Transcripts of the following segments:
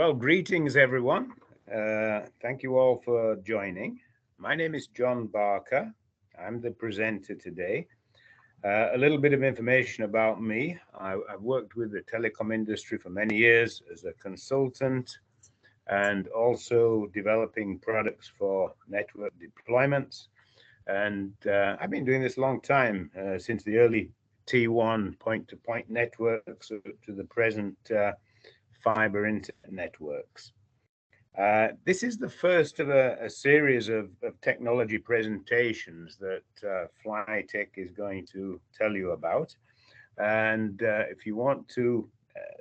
Well, greetings, everyone. Thank you all for joining. My name is John Barker. I'm the presenter today. A little bit of information about me. I've worked with the telecom industry for many years as a consultant and also developing products for network deployments. And I've been doing this a long time, since the early T1 point-to-point networks to the present fiber internet networks. This is the first of a series of technology presentations that Flytec is going to tell you about. And if you want to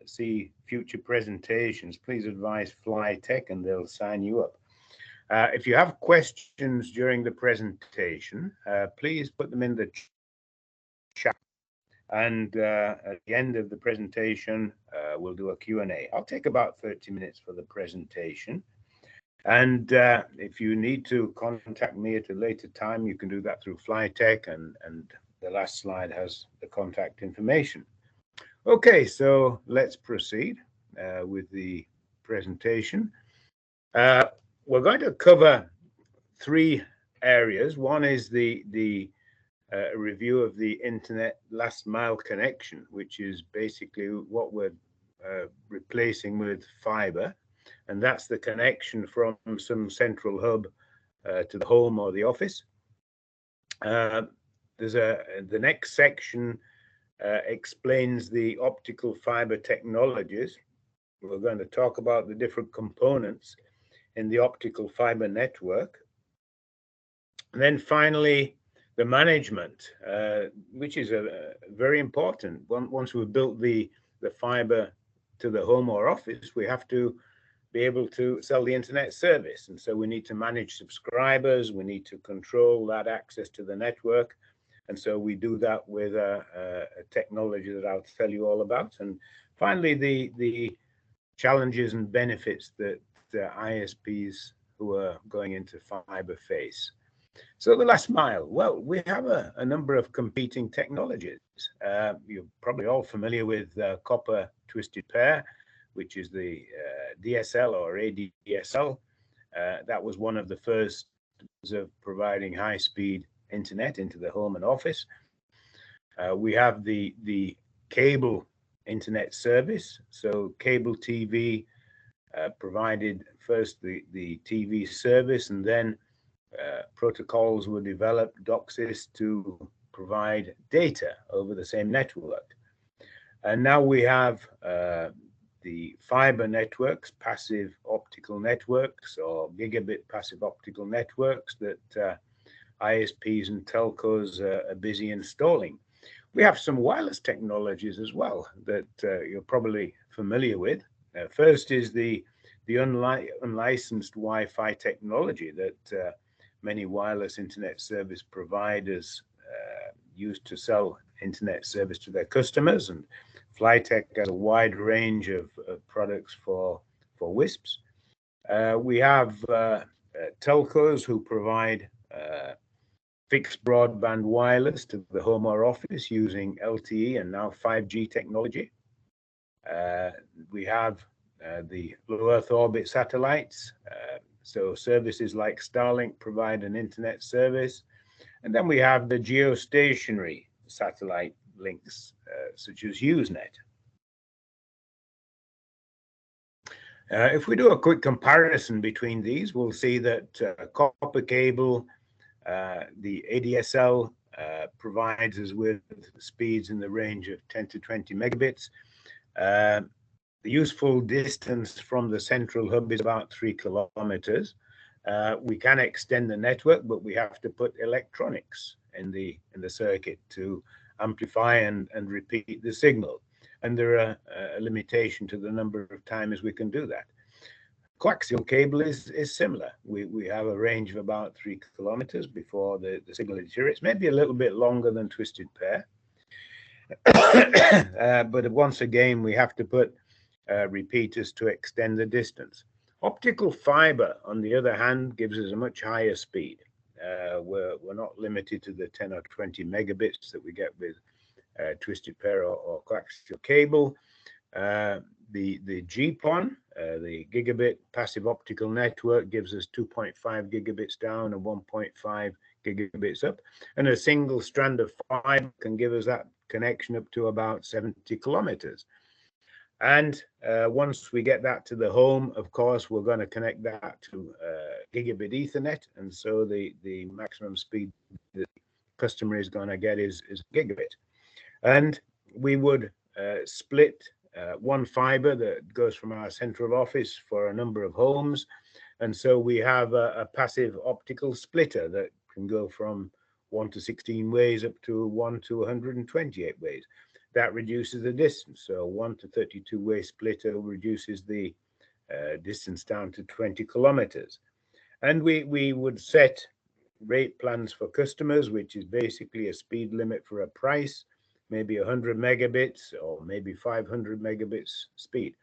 see future presentations, please advise Flytec and they'll sign you up. If you have questions during the presentation, please put them in the chat. And at the end of the presentation, we'll do a Q&A. I'll take about 30 minutes for the presentation. And if you need to contact me at a later time, you can do that through Flytec, and the last slide has the contact information. Okay, so let's proceed with the presentation. We're going to cover three areas. One is the review of the internet last mile connection, which is basically what we're replacing with fiber, and that's the connection from some central hub to the home or the office. The next section explains the optical fiber technologies. We're going to talk about the different components in the optical fiber network. And then finally, the management, which is very important. Once we've built the fiber to the home or office, we have to be able to sell the internet service. And so we need to manage subscribers. We need to control that access to the network. And so we do that with a technology that I'll tell you all about. And finally, the challenges and benefits that ISPs who are going into fiber face. So the last mile, well, we have a number of competing technologies. You're probably all familiar with copper twisted pair, which is the DSL or ADSL. That was one of the first of providing high-speed internet into the home and office. We have the cable internet service. So cable TV provided first the TV service, and then protocols were developed, DOCSIS, to provide data over the same network. And now we have the fiber networks, passive optical networks, or gigabit passive optical networks that ISPs and telcos are busy installing. We have some wireless technologies as well that you're probably familiar with. First is the unlicensed Wi-Fi technology that many wireless internet service providers use to sell internet service to their customers, and Flytec has a wide range of products for WISPs. We have telcos who provide fixed broadband wireless to the home or office using LTE and now 5G technology. We have the low Earth orbit satellites. So services like Starlink provide an internet service. And then we have the geostationary satellite links, such as Usenet. If we do a quick comparison between these, we'll see that copper cable, the ADSL, provides us with speeds in the range of 10 to 20 megabits. The useful distance from the central hub is about 3 kilometers. We can extend the network, but we have to put electronics in the circuit to amplify and repeat the signal. And there are a limitation to the number of times we can do that. Coaxial cable is similar. We have a range of about 3 kilometers before the signal deteriorates, maybe a little bit longer than twisted pair. But once again, we have to put repeaters to extend the distance. Optical fiber, on the other hand, gives us a much higher speed. We're not limited to the 10 or 20 megabits that we get with twisted pair or coaxial cable. The GPON, the gigabit passive optical network, gives us 2.5 gigabits down and 1.5 gigabits up, and a single strand of fiber can give us that connection up to about 70 kilometers. And once we get that to the home, of course, we're going to connect that to gigabit Ethernet, and so the maximum speed the customer is going to get is gigabit. And we would split one fiber that goes from our central office for a number of homes, and so we have a passive optical splitter that can go from 1 to 16 ways up to 1 to 128 ways. That reduces the distance. So 1 to 32 way splitter reduces the distance down to 20 kilometers. And we would set rate plans for customers, which is basically a speed limit for a price, maybe 100 megabits or maybe 500 megabits speed.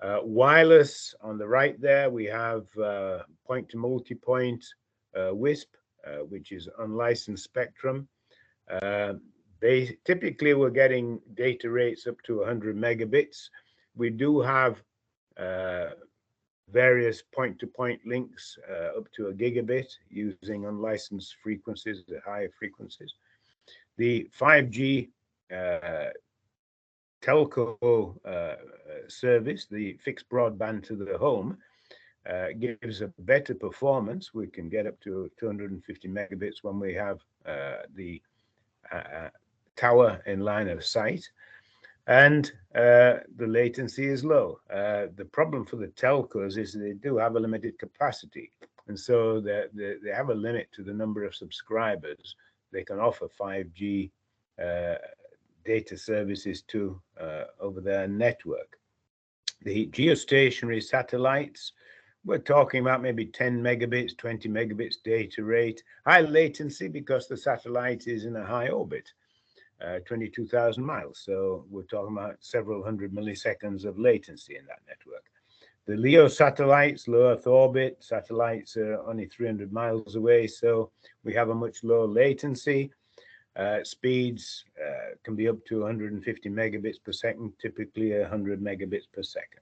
Wireless on the right there, we have point to multipoint WISP, which is unlicensed spectrum. Typically, we're getting data rates up to 100 megabits. We do have various point-to-point links up to a gigabit using unlicensed frequencies, the higher frequencies. The 5G telco service, the fixed broadband to the home, gives a better performance. We can get up to 250 megabits when we have the tower in line of sight, and the latency is low. The problem for the telcos is they do have a limited capacity, and so they have a limit to the number of subscribers they can offer 5G data services to over their network. The geostationary satellites, we're talking about maybe 10 megabits, 20 megabits data rate, high latency because the satellite is in a high orbit, 22,000 miles. So we're talking about several hundred milliseconds of latency in that network. The LEO satellites, low Earth orbit satellites, are only 300 miles away, so we have a much lower latency. Speeds can be up to 150 megabits per second, typically 100 megabits per second.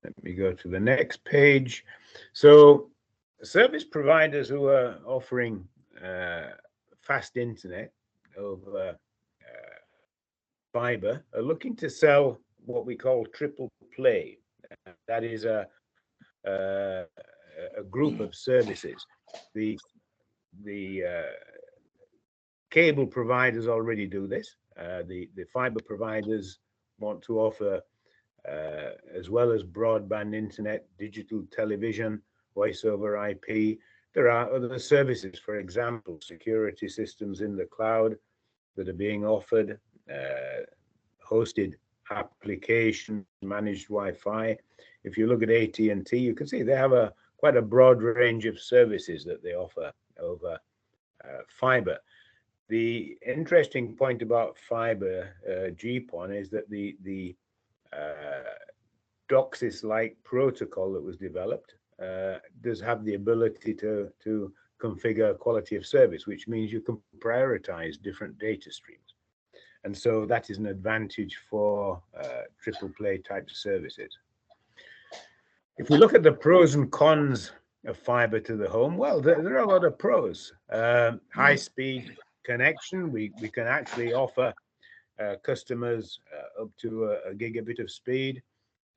Let me go to the next page. So service providers who are offering fast internet over fiber are looking to sell what we call triple play. That is a group of services. The cable providers already do this. The fiber providers want to offer, as well as broadband internet, digital television, voice over IP. There are other services, for example, security systems in the cloud that are being offered, hosted application, managed Wi-Fi. If you look at AT&T, you can see they have quite a broad range of services that they offer over fiber. The interesting point about fiber GPON is that the DOCSIS-like protocol that was developed does have the ability to configure quality of service, which means you can prioritize different data streams. And so that is an advantage for triple play type services. If we look at the pros and cons of fiber to the home, well, there are a lot of pros. High speed connection, we can actually offer customers up to a gigabit of speed.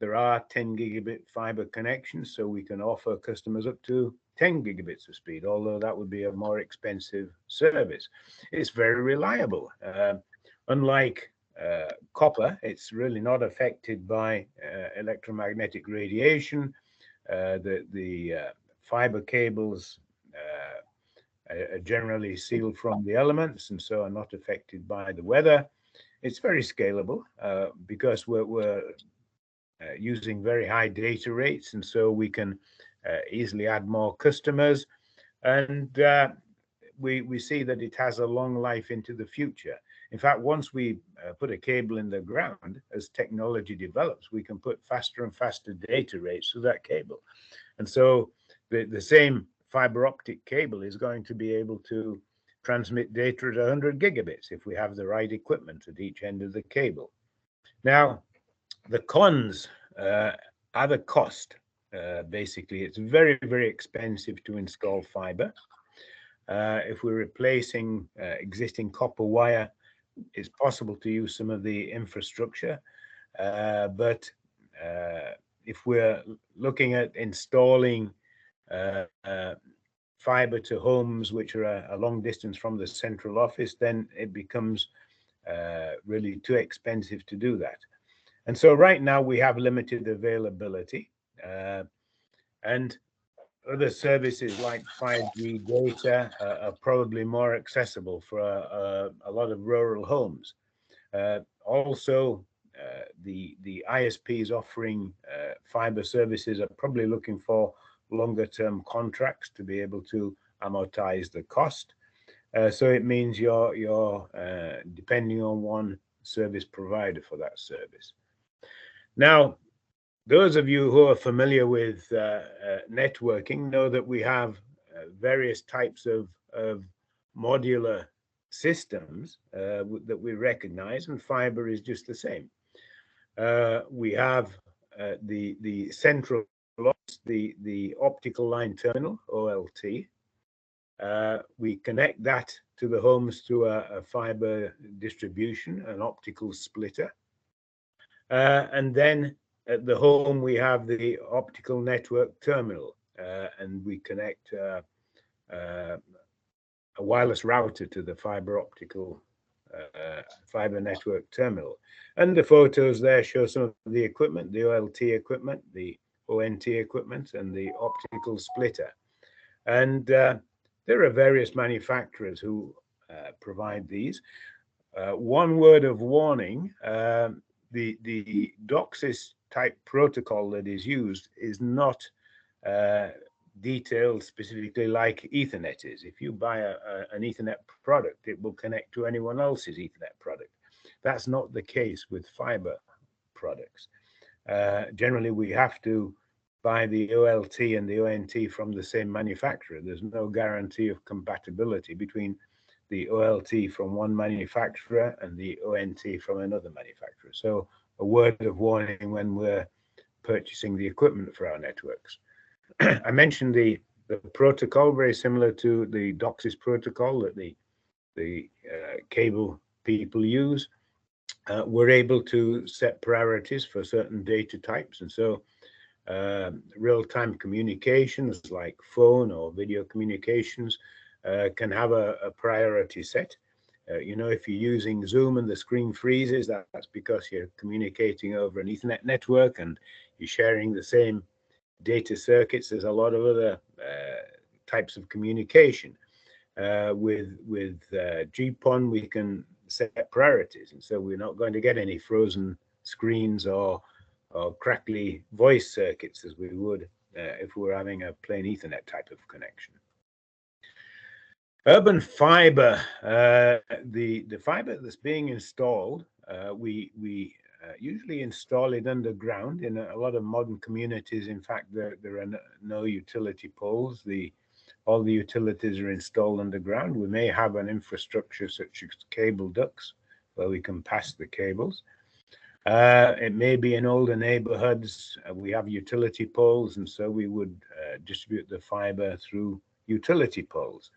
There are 10 gigabit fiber connections, so we can offer customers up to 10 gigabits of speed, although that would be a more expensive service. It's very reliable. Unlike copper, it's really not affected by electromagnetic radiation. The fiber cables are generally sealed from the elements and so are not affected by the weather. It's very scalable because we're using very high data rates, and so we can easily add more customers. And we see that it has a long life into the future. In fact, once we put a cable in the ground, as technology develops, we can put faster and faster data rates through that cable. And so the same fiber optic cable is going to be able to transmit data at 100 gigabits if we have the right equipment at each end of the cable. Now, the cons are the cost. Basically, it's very, very expensive to install fiber. If we're replacing existing copper wire, it's possible to use some of the infrastructure. But if we're looking at installing fiber to homes which are a long distance from the central office, then it becomes really too expensive to do that. And so right now we have limited availability, and other services like 5G data are probably more accessible for a lot of rural homes. Also, the ISPs offering fiber services are probably looking for longer term contracts to be able to amortize the cost. So it means you're depending on one service provider for that service. Now, those of you who are familiar with networking know that we have various types of modular systems that we recognize, and fiber is just the same. We have the central loss, the optical line terminal, OLT. We connect that to the homes through a fiber distribution, an optical splitter. And then at the home, we have the optical network terminal, and we connect a wireless router to the fiber optical fiber network terminal. And the photos there show some of the equipment, the OLT equipment, the ONT equipment, and the optical splitter. And there are various manufacturers who provide these. One word of warning, the DOCSIS type protocol that is used is not detailed specifically like Ethernet is. If you buy an Ethernet product, it will connect to anyone else's Ethernet product. That's not the case with fiber products. Generally, we have to buy the OLT and the ONT from the same manufacturer. There's no guarantee of compatibility between the OLT from one manufacturer and the ONT from another manufacturer. So a word of warning when we're purchasing the equipment for our networks. I mentioned the protocol, very similar to the DOCSIS protocol that the cable people use. We're able to set priorities for certain data types, and so real-time communications like phone or video communications can have a priority set. You know, if you're using Zoom and the screen freezes, that's because you're communicating over an Ethernet network and you're sharing the same data circuits. There's a lot of other types of communication. With GPON, we can set priorities, and so we're not going to get any frozen screens or crackly voice circuits as we would if we were having a plain Ethernet type of connection. Urban fiber, the fiber that's being installed, we usually install it underground. In a lot of modern communities, in fact, there are no utility poles. All the utilities are installed underground. We may have an infrastructure such as cable ducts where we can pass the cables. It may be in older neighborhoods. We have utility poles, and so we would distribute the fiber through utility poles.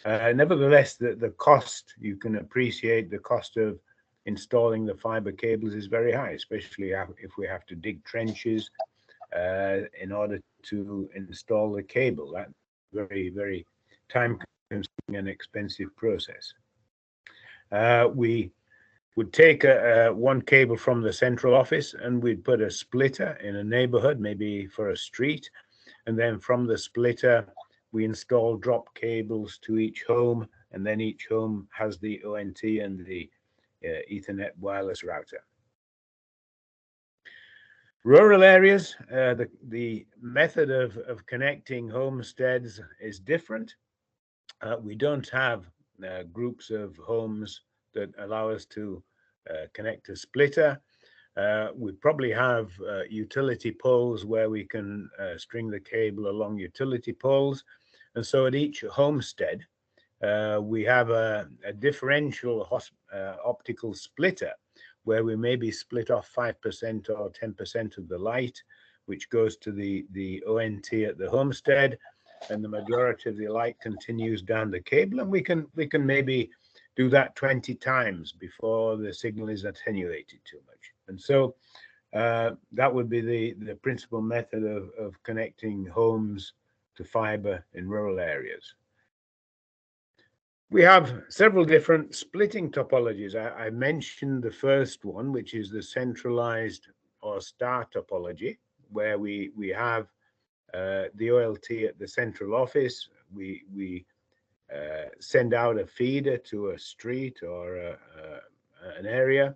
Nevertheless, the cost, you can appreciate the cost of installing the fiber cables is very high, especially if we have to dig trenches in order to install the cable. That's very, very time-consuming and expensive process. We would take one cable from the central office and we'd put a splitter in a neighborhood, maybe for a street, and then from the splitter we install drop cables to each home, and then each home has the ONT and the Ethernet wireless router. Rural areas, the method of connecting homesteads is different. We don't have groups of homes that allow us to connect a splitter. We probably have utility poles where we can string the cable along utility poles. And so at each homestead, we have a differential optical splitter where we maybe split off 5% or 10% of the light, which goes to the ONT at the homestead, and the majority of the light continues down the cable, and we can maybe do that 20 times before the signal is attenuated too much. And so that would be the principal method of connecting homes to fiber in rural areas. We have several different splitting topologies. I mentioned the first one, which is the centralized or star topology, where we have the OLT at the central office. We send out a feeder to a street or an area.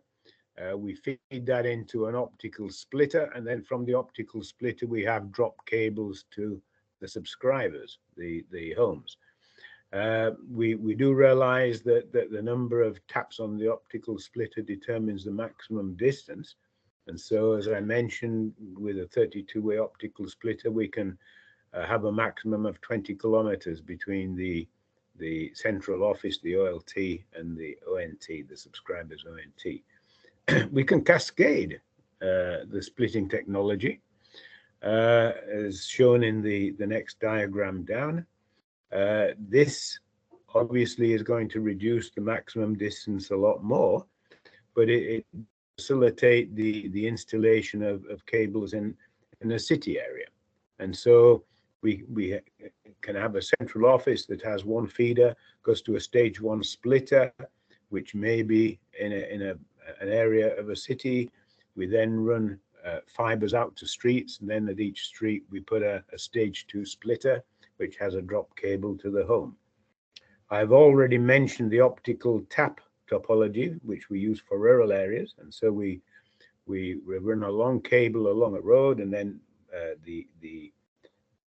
We feed that into an optical splitter, and then from the optical splitter we have drop cables to the subscribers, the homes. We do realize that the number of taps on the optical splitter determines the maximum distance. And so, as I mentioned, with a 32-way optical splitter, we can have a maximum of 20 kilometers between the central office, the OLT, and the ONT, the subscriber's ONT. We can cascade the splitting technology, as shown in the next diagram down. This obviously is going to reduce the maximum distance a lot more, but it facilitate the installation of cables in a city area. And so we can have a central office that has one feeder, goes to a stage 1 splitter, which may be in an area of a city. We then run fibers out to streets, and then at each street we put a stage 2 splitter, which has a drop cable to the home. I've already mentioned the optical tap topology, which we use for rural areas. And so we run a long cable along a road, and then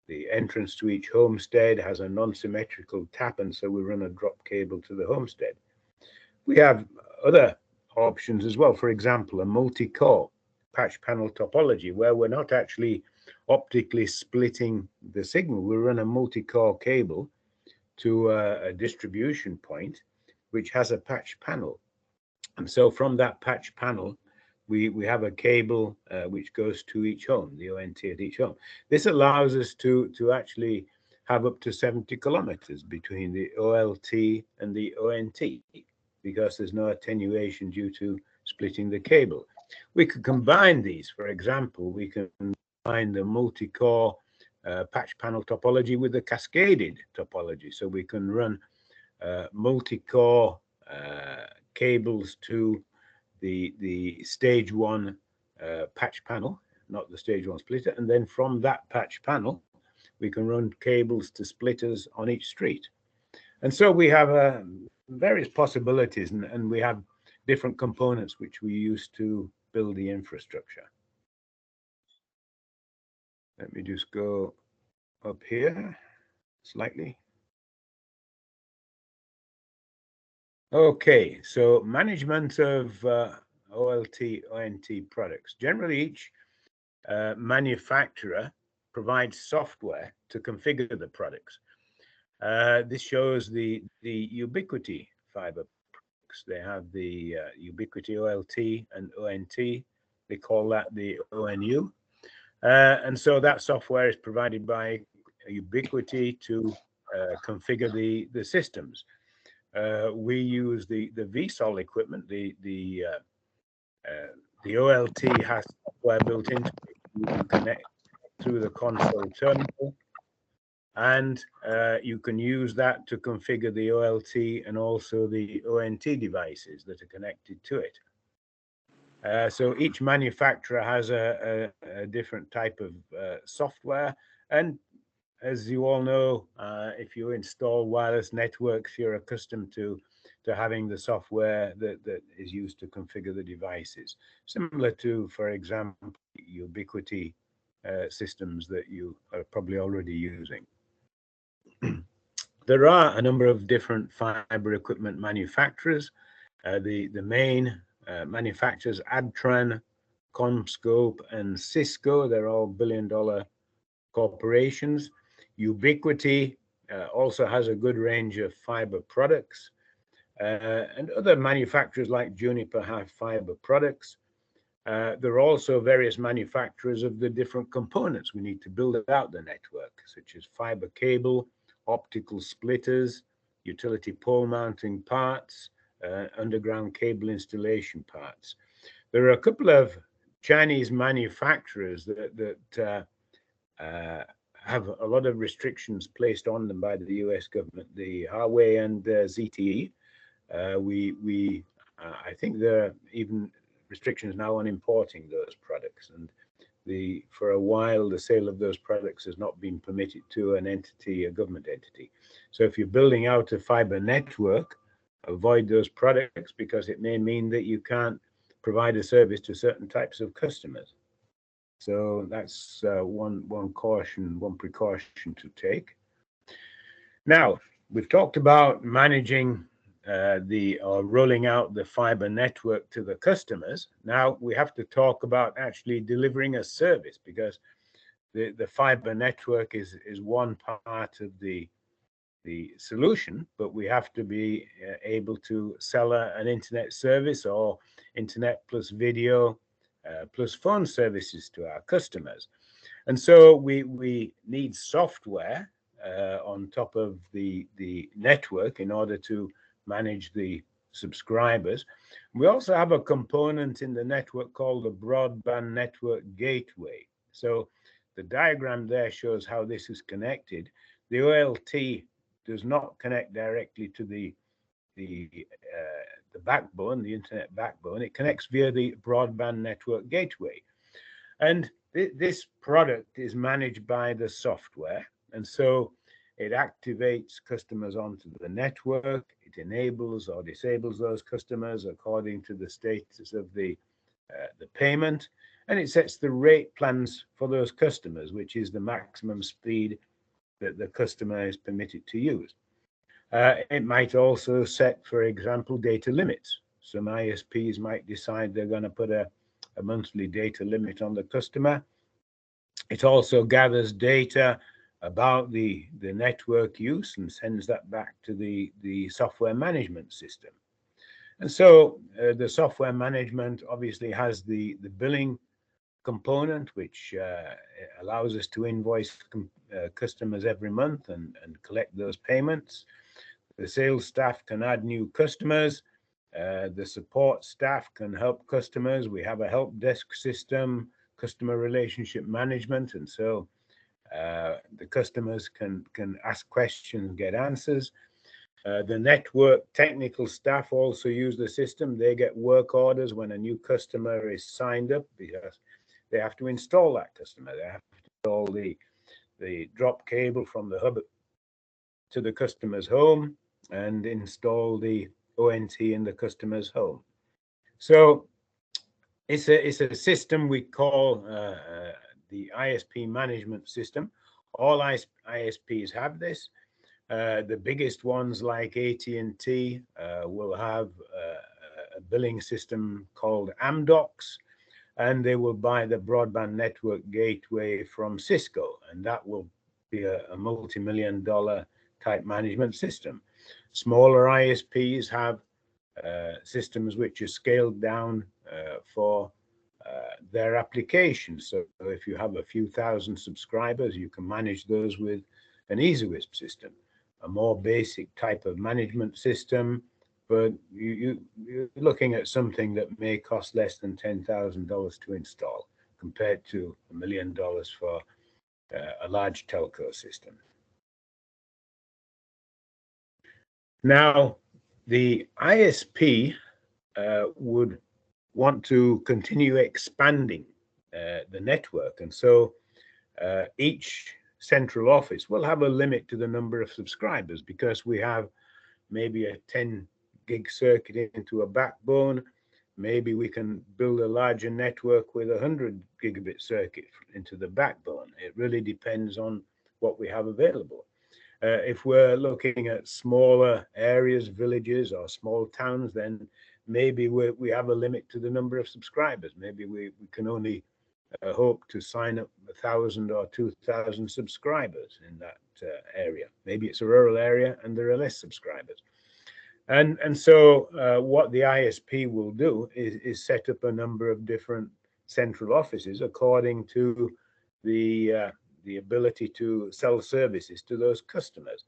the entrance to each homestead has a non-symmetrical tap, and so we run a drop cable to the homestead. We have other options as well. For example, a multi-core patch panel topology, where we're not actually optically splitting the signal. We run a multi-core cable to a distribution point, which has a patch panel. And so from that patch panel, we have a cable which goes to each home, the ONT at each home. This allows us to actually have up to 70 kilometers between the OLT and the ONT, because there's no attenuation due to splitting the cable. We could combine these. For example, we can combine the multi-core patch panel topology with the cascaded topology. So we can run multi-core cables to the stage 1 patch panel, not the stage 1 splitter, and then from that patch panel we can run cables to splitters on each street. And so we have various possibilities, and we have different components which we use to build the infrastructure. Let me just go up here slightly. Okay, so management of OLT, ONT products. Generally, each manufacturer provides software to configure the products. This shows the Ubiquiti fiber products. They have the Ubiquiti OLT and ONT. They call that the ONU. And so that software is provided by Ubiquiti to configure the systems. We use the VSOL equipment. The OLT has software built into it. You can connect through the console terminal, and you can use that to configure the OLT and also the ONT devices that are connected to it. So each manufacturer has a different type of software, and as you all know, if you install wireless networks, you're accustomed to having the software that is used to configure the devices, similar to, for example, Ubiquiti systems that you are probably already using. There are a number of different fiber equipment manufacturers. The main manufacturers, Adtran, CommScope, and Cisco, they're all billion-dollar corporations. Ubiquiti also has a good range of fiber products, and other manufacturers like Juniper have fiber products. There are also various manufacturers of the different components we need to build out the network, such as fiber cable, optical splitters, utility pole mounting parts, underground cable installation parts. There are a couple of Chinese manufacturers that have a lot of restrictions placed on them by the US government, the Huawei and ZTE. I think there are even restrictions now on importing those products, and for a while the sale of those products has not been permitted to an entity, a government entity. So if you're building out a fiber network, avoid those products, because it may mean that you can't provide a service to certain types of customers. So that's one caution, one precaution to take. Now, we've talked about managing or rolling out the fiber network to the customers. Now we have to talk about actually delivering a service, because the fiber network is one part of the solution, but we have to be able to sell an internet service, or internet plus video plus phone services to our customers. And so we need software on top of the network in order to manage the subscribers. We also have a component in the network called the broadband network gateway. So the diagram there shows how this is connected. The OLT does not connect directly to the backbone, the internet backbone. It connects via the broadband network gateway. And this product is managed by the software. And so it activates customers onto the network. It enables or disables those customers according to the status of the payment. And it sets the rate plans for those customers, which is the maximum speed that the customer is permitted to use. It might also set, for example, data limits. Some ISPs might decide they're going to put a monthly data limit on the customer. It also gathers data about the network use and sends that back to the software management system. And so the software management obviously has the billing component, which allows us to invoice customers every month and collect those payments. The sales staff can add new customers. The support staff can help customers. We have a help desk system, customer relationship management, and so the customers can ask questions, get answers. The network technical staff also use the system. They get work orders when a new customer is signed up, because they have to install that customer. They have to install the drop cable from the hub to the customer's home and install the ONT in the customer's home. So it's a system we call the ISP management system. All ISPs have this. The biggest ones like AT&T will have a billing system called Amdocs, and they will buy the broadband network gateway from Cisco, and that will be a multi-million-dollar type management system. Smaller ISPs have systems which are scaled down for their applications. So if you have a few thousand subscribers, you can manage those with an easyWSP system, a more basic type of management system, but you're looking at something that may cost less than $10,000 to install, compared to $1 million for a large telco system. Now, the ISP would want to continue expanding the network, and so each central office will have a limit to the number of subscribers, because we have maybe a 10 gig circuit into a backbone. Maybe we can build a larger network with 100 gigabit circuit into the backbone. It really depends on what we have available. If we're looking at smaller areas, villages or small towns, then maybe we have a limit to the number of subscribers. Maybe we can only hope to sign up 1,000 or 2,000 subscribers in that area. Maybe it's a rural area and there are less subscribers. And so what the ISP will do is set up a number of different central offices according to the ability to sell services to those customers.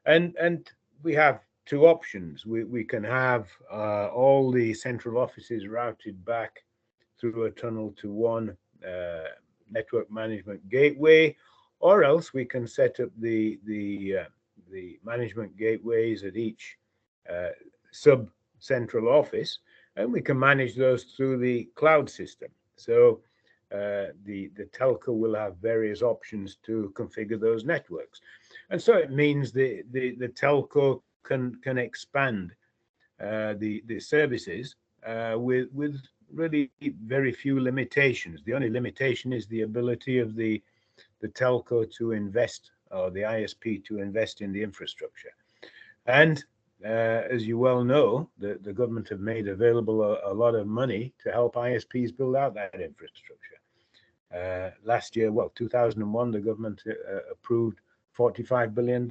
And we have two options. We can have all the central offices routed back through a tunnel to one network management gateway, or else we can set up the management gateways at each sub central office, and we can manage those through the cloud system. So the telco will have various options to configure those networks, and so it means the telco can expand the services with really very few limitations. The only limitation is the ability of the telco to invest, or the ISP to invest in the infrastructure. And as you well know, the government have made available a lot of money to help ISPs build out that infrastructure. Last year, 2001, the government approved $45 billion,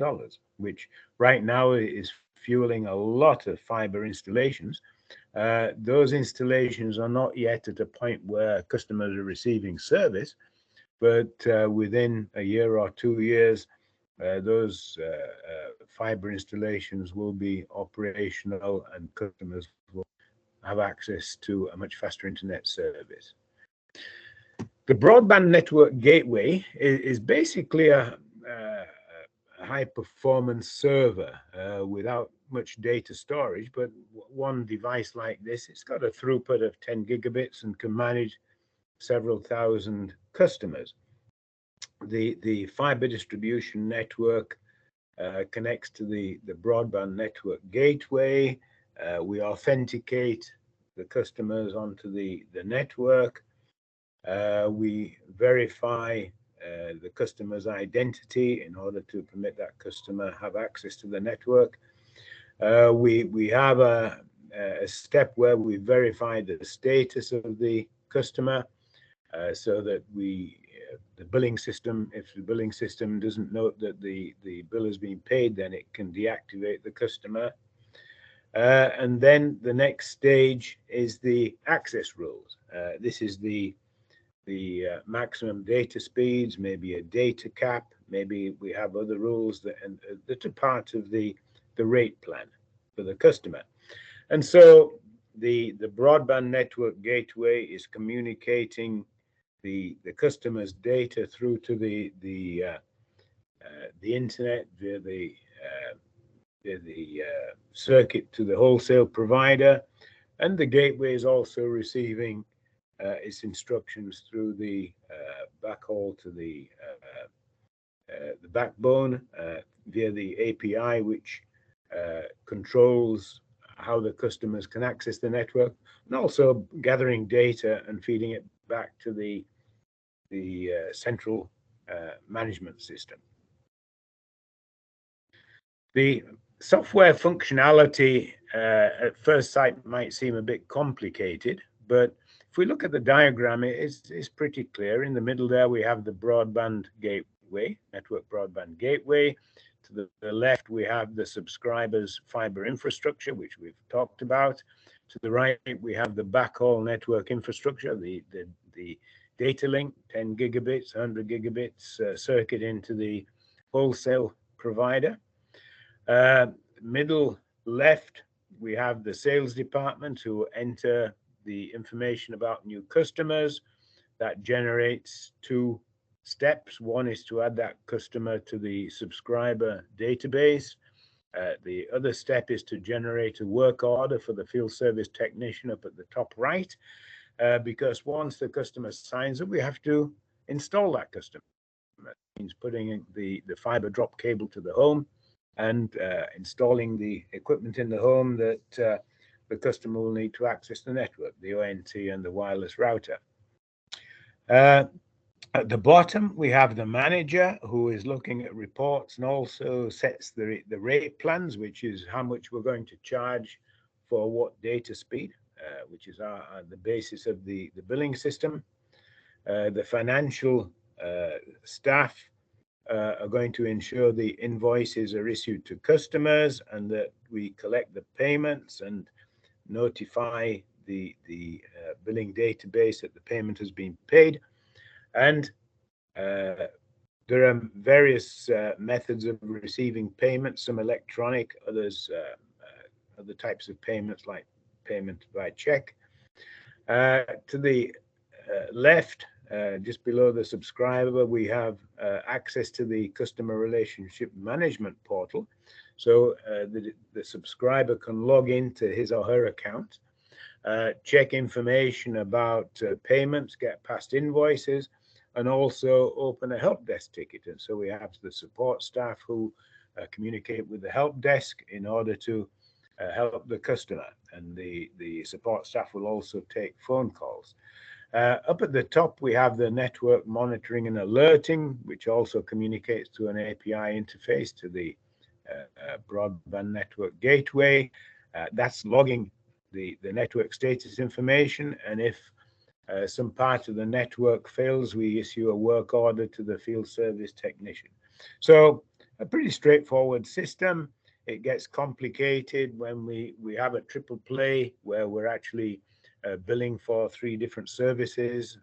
which right now is fueling a lot of fiber installations. Those installations are not yet at a point where customers are receiving service, but within a year or 2 years, those fiber installations will be operational and customers will have access to a much faster internet service. The broadband network gateway is basically a high performance server without much data storage, but one device like this, it's got a throughput of 10 gigabits and can manage several thousand customers. The fiber distribution network connects to the broadband network gateway. We authenticate the customers onto the network. We verify the customer's identity in order to permit that customer have access to the network. We have a step where we verify the status of the customer so that the billing system, if the billing system doesn't note that the bill has been paid, then it can deactivate the customer. And then the next stage is the access rules. This is the maximum data speeds, maybe a data cap, maybe we have other rules that are part of the rate plan for the customer. And so the broadband network gateway is communicating the customer's data through to the internet via the circuit to the wholesale provider, and the gateway is also receiving its instructions through the backhaul to the backbone via the API, which controls how the customers can access the network, and also gathering data and feeding it back to the central management system. The software functionality at first sight might seem a bit complicated, but if we look at the diagram, it's pretty clear. In the middle there, we have the broadband gateway, network broadband gateway. To the left, we have the subscribers' fiber infrastructure, which we've talked about. To the right, we have the backhaul network infrastructure, the data link, 10 gigabits, 100 gigabits circuit into the wholesale provider. Middle left, we have the sales department who enter the information about new customers. That generates two steps. One is to add that customer to the subscriber database. The other step is to generate a work order for the field service technician up at the top right, because once the customer signs up, we have to install that customer. That means putting in the fiber drop cable to the home and installing the equipment in the home that the customer will need to access the network, the ONT and the wireless router. At the bottom, we have the manager who is looking at reports and also sets the rate plans, which is how much we're going to charge for what data speed, which is the basis of the billing system. The financial staff are going to ensure the invoices are issued to customers and that we collect the payments and notify the billing database that the payment has been paid. And there are various methods of receiving payments, some electronic, others other types of payments like payment by check. To the left, just below the subscriber, we have access to the customer relationship management portal. So the subscriber can log into his or her account, check information about payments, get past invoices, and also open a help desk ticket. And so we have the support staff who communicate with the help desk in order to help the customer. And the support staff will also take phone calls. Up at the top, we have the network monitoring and alerting, which also communicates to an API interface to the broadband network gateway. That's logging the network status information. And if some part of the network fails, we issue a work order to the field service technician. So a pretty straightforward system. It gets complicated when we have a triple play where we're actually billing for 3 different services.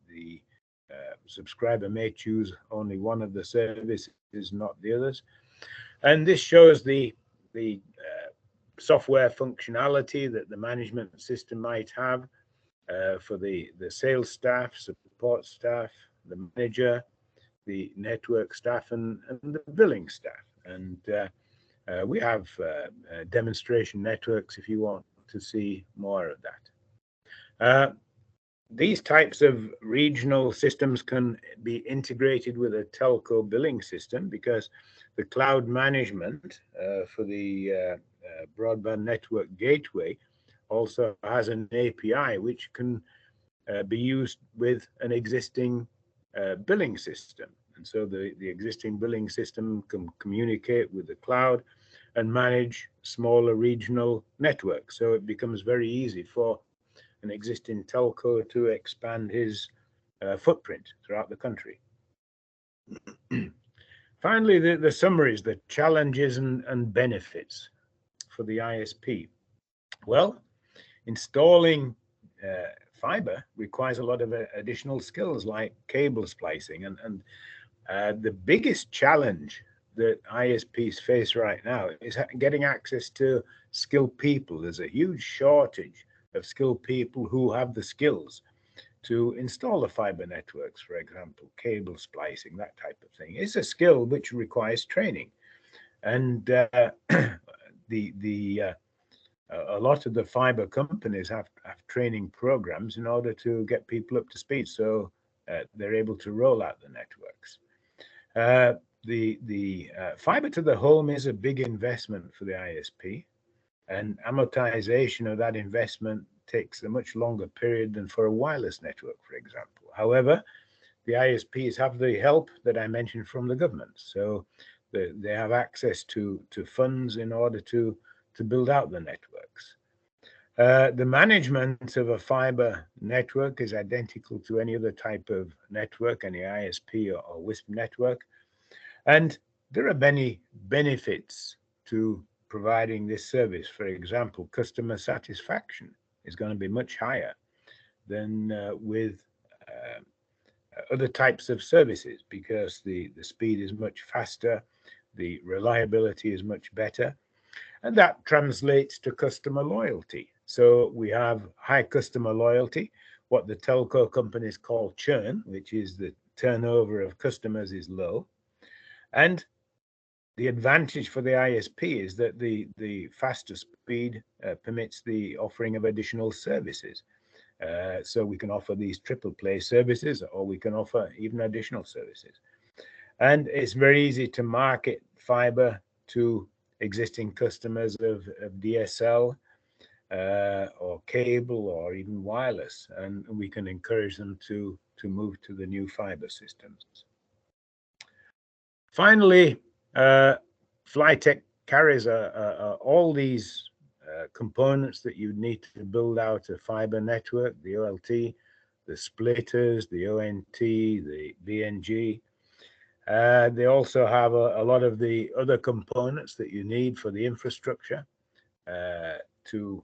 The subscriber may choose only one of the services, not the others. And this shows the software functionality that the management system might have for the sales staff, support staff, the manager, the network staff, and the billing staff. And we have demonstration networks if you want to see more of that. These types of regional systems can be integrated with a telco billing system because the cloud management for the broadband network gateway also has an API which can be used with an existing billing system. And so the existing billing system can communicate with the cloud and manage smaller regional networks. So it becomes very easy for an existing telco to expand his footprint throughout the country. Finally, the summaries, the challenges and benefits for the ISP. Well, installing fiber requires a lot of additional skills like cable splicing. And the biggest challenge that ISPs face right now is getting access to skilled people. There's a huge shortage of skilled people who have the skills to install the fiber networks, for example, cable splicing, that type of thing. It's a skill which requires training. And a lot of the fiber companies have training programs in order to get people up to speed so they're able to roll out the networks. The fiber to the home is a big investment for the ISP, and amortization of that investment takes a much longer period than for a wireless network, for example. However, the ISPs have the help that I mentioned from the government, so they have access to funds in order to build out the networks. The management of a fiber network is identical to any other type of network, any ISP or WISP network. And there are many benefits to providing this service. For example, customer satisfaction is going to be much higher than with other types of services because the speed is much faster, the reliability is much better, and that translates to customer loyalty. So we have high customer loyalty, what the telco companies call churn, which is the turnover of customers is low. And the advantage for the ISP is that the faster speed permits the offering of additional services. So we can offer these triple play services, or we can offer even additional services. And it's very easy to market fiber to existing customers of DSL or cable or even wireless, and we can encourage them to move to the new fiber systems. Finally, Flytec carries all these components that you need to build out a fiber network, the OLT, splitters, the ONT, the BNG. They also have a lot of the other components that you need for the infrastructure to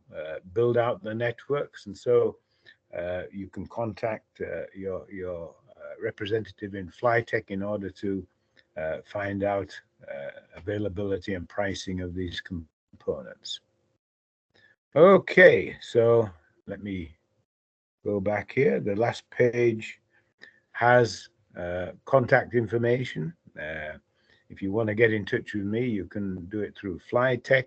build out the networks. And so you can contact your representative in Flytec in order to find out availability and pricing of these components. Okay, so let me go back here. The last page has contact information. If you want to get in touch with me, you can do it through Flytec.